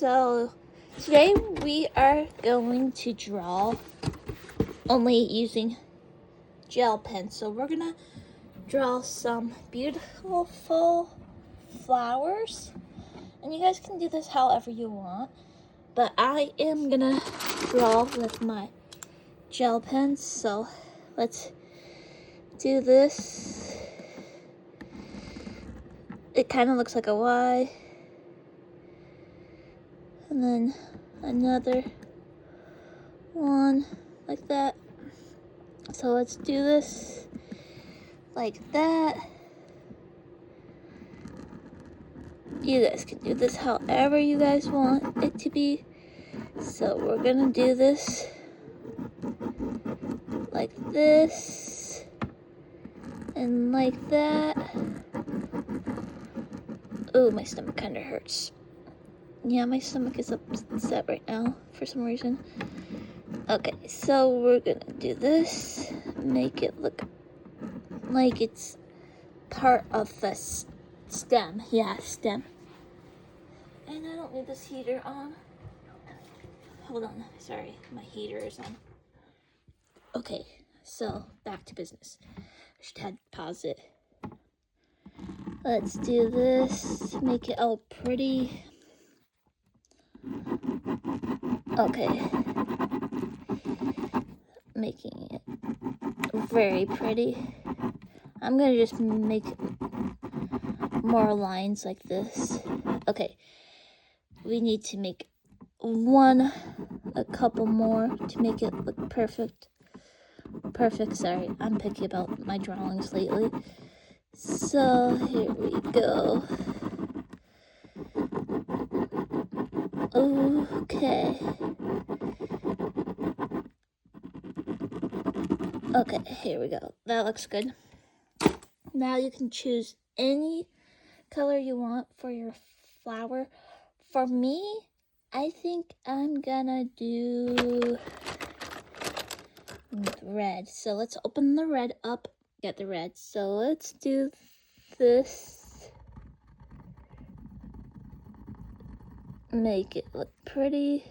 So today we are going to draw only using gel pens. So we're gonna draw some beautiful flowers, and you guys can do this however you want, but I am gonna draw with my gel pens. So let's do this. It kind of looks like a Y, and then another one like that. So let's do this like that. You guys can do this however you guys want it to be. So we're gonna do this like this and like that. Oh, my stomach kind of hurts. Yeah, my stomach is upset right now for some reason. Okay, so we're gonna do this, make it look like it's part of the stem. Yeah, stem. And I don't need this heater on. Hold on, sorry, my heater is on. Okay, so back to business. I should have paused it. Let's do this, make it all pretty. Okay. Making it very pretty. I'm gonna just make more lines like this. Okay. We need to make a couple more to make it look perfect. Sorry, I'm picky about my drawings lately. So here we go. Okay. Okay, here we go. That looks good. Now you can choose any color you want for your flower. For me, I think I'm gonna do red. So let's open the red up, get the red. So let's do this. Make it look pretty.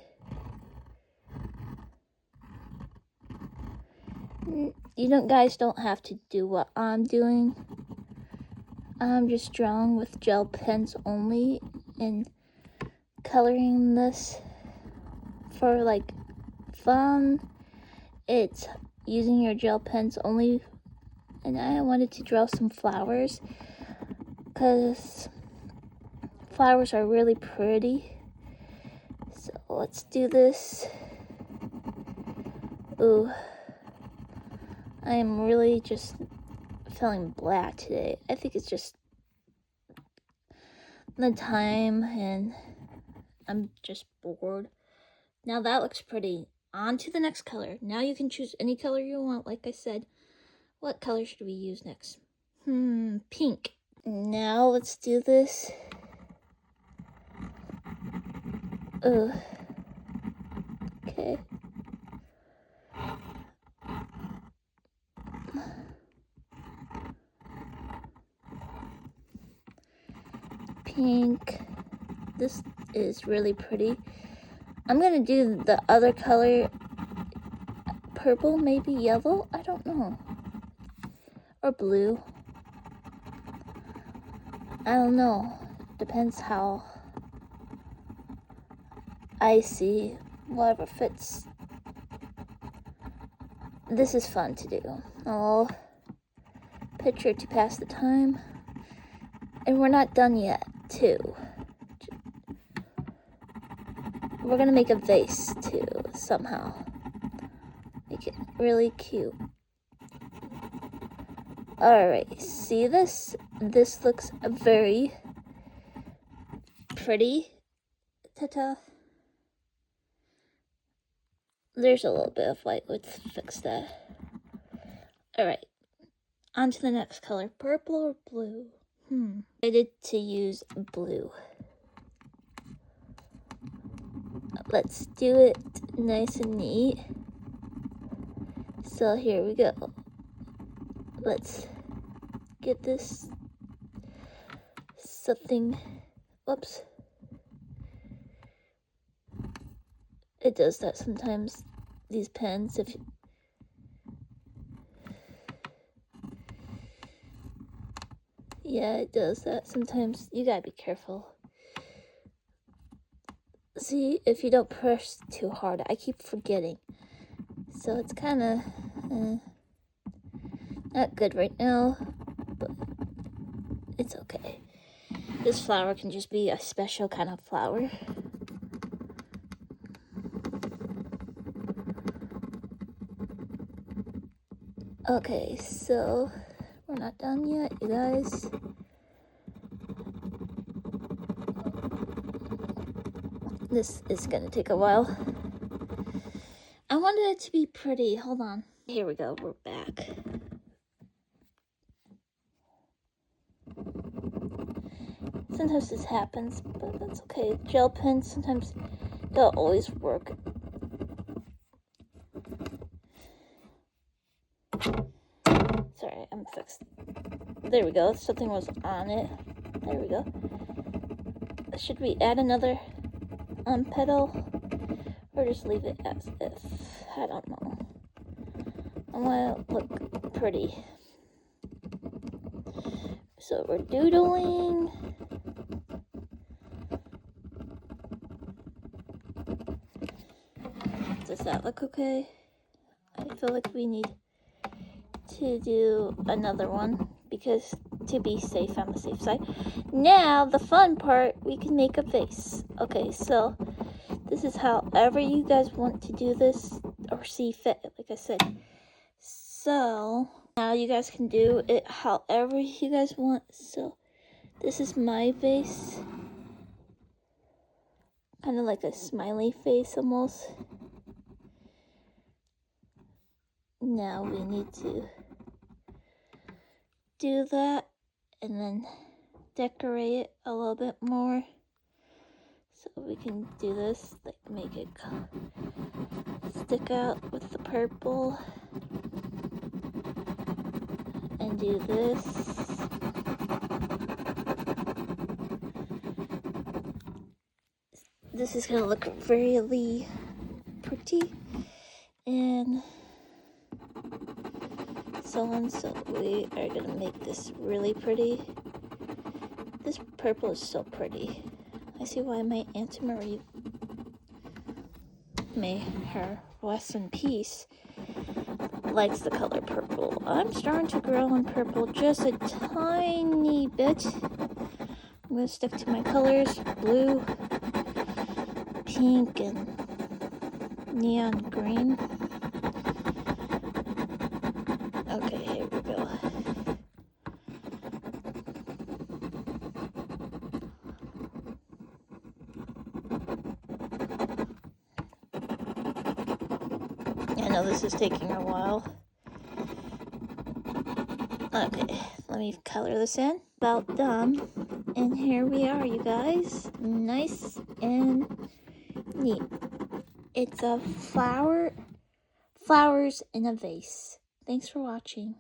You guys don't have to do what I'm doing. I'm just drawing with gel pens only and coloring this for like fun. It's using your gel pens only, and I wanted to draw some flowers because flowers are really pretty. So let's do this. Ooh, I am really just feeling black today. I think it's just the time and I'm just bored. Now that looks pretty. On to the next color. Now you can choose any color you want, like I said. What color should we use next? Pink. Now let's do this. Okay. Pink. This is really pretty. I'm gonna do the other color, purple, maybe yellow, I don't know, or blue. I don't know, depends how I see, whatever fits. This is fun to do. Oh, picture to pass the time. And we're not done yet, too. We're gonna make a vase, too, somehow. Make it really cute. Alright, see this? This looks very pretty. Ta-ta. There's a little bit of white. Let's fix that. Alright, on to the next color. Purple or blue? I decided to use blue. Let's do it nice and neat. So here we go. Let's get this something, whoops, It does that sometimes, these pens, if you... Yeah, it does that sometimes. You gotta be careful. See, if you don't press too hard, I keep forgetting. So it's kind of not good right now, but it's okay. This flower can just be a special kind of flower. Okay, so we're not done yet, you guys. This is gonna take a while. I wanted it to be pretty. Hold on. Here we go. We're back. Sometimes this happens, but that's okay. Gel pens sometimes don't always work. Sorry, I'm fixed. There we go. Something was on it. There we go. Should we add another petal, or just leave it as if? I don't know. I want to look pretty. So we're doodling. Does that look okay? I feel like we need to do another one because to be safe on the safe side. Now the fun part, we can make a vase. Okay, so this is however you guys want to do this or see fit, like I said. So now you guys can do it however you guys want. So this is my vase, kind of like a smiley face almost. Now we need to do that and then decorate it a little bit more. So we can do this, like make it stick out with the purple. And do this. This is gonna look really pretty. And so on, so we are gonna make this really pretty. This purple is so pretty. I see why my Auntie Marie, may her rest in peace, likes the color purple. I'm starting to grow in purple just a tiny bit. I'm gonna stick to my colors, blue, pink, and neon green. Okay, here we go. I know this is taking a while. Okay, let me color this in. About done. And here we are, you guys. Nice and neat. It's a flowers in a vase. Thanks for watching.